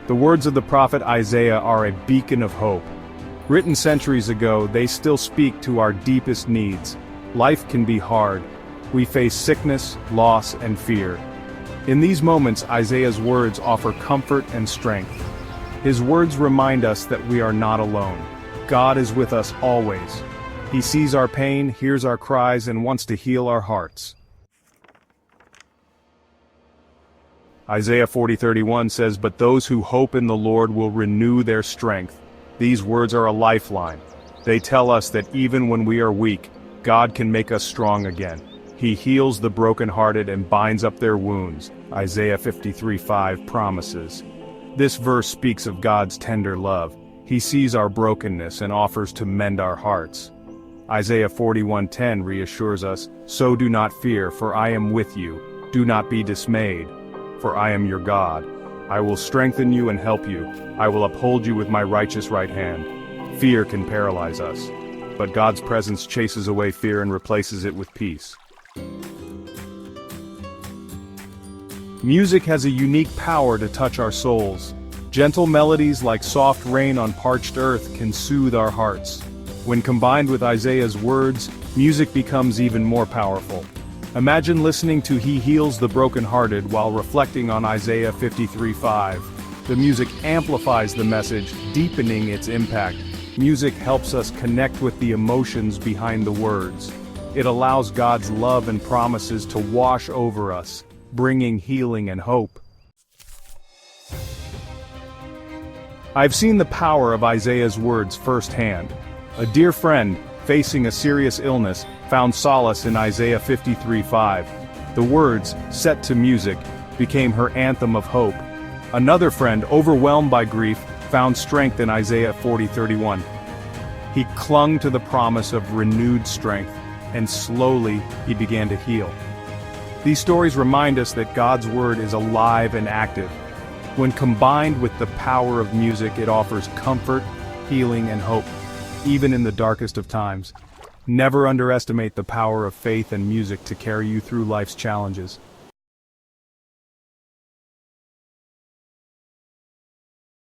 The words of the prophet Isaiah are a beacon of hope. Written centuries ago, they still speak to our deepest needs. Life can be hard. We face sickness, loss, and fear. In these moments, Isaiah's words offer comfort and strength. His words remind us that we are not alone. God is with us always. He sees our pain, hears our cries, and wants to heal our hearts. Isaiah 40:31 says, "But those who hope in the Lord will renew their strength." These words are a lifeline. They tell us that even when we are weak, God can make us strong again. He heals the brokenhearted and binds up their wounds, Isaiah 53:5 promises. This verse speaks of God's tender love. He sees our brokenness and offers to mend our hearts. Isaiah 41:10 reassures us, "So do not fear, for I am with you. Do not be dismayed, for I am your God. I will strengthen you and help you. I will uphold you with my righteous right hand." Fear can paralyze us, but God's presence chases away fear and replaces it with peace. Music has a unique power to touch our souls. Gentle melodies like soft rain on parched earth can soothe our hearts. When combined with Isaiah's words, music becomes even more powerful. Imagine listening to "He Heals the Brokenhearted" while reflecting on Isaiah 53:5. The music amplifies the message, deepening its impact. Music helps us connect with the emotions behind the words. It allows God's love and promises to wash over us, bringing healing and hope. I've seen the power of Isaiah's words firsthand. A dear friend, facing a serious illness, found solace in Isaiah 53:5. The words, set to music, became her anthem of hope. Another friend, overwhelmed by grief, found strength in Isaiah 40:31. He clung to the promise of renewed strength, and slowly he began to heal. These stories remind us that God's word is alive and active. When combined with the power of music, it offers comfort, healing, and hope, even in the darkest of times. Never underestimate the power of faith and music to carry you through life's challenges.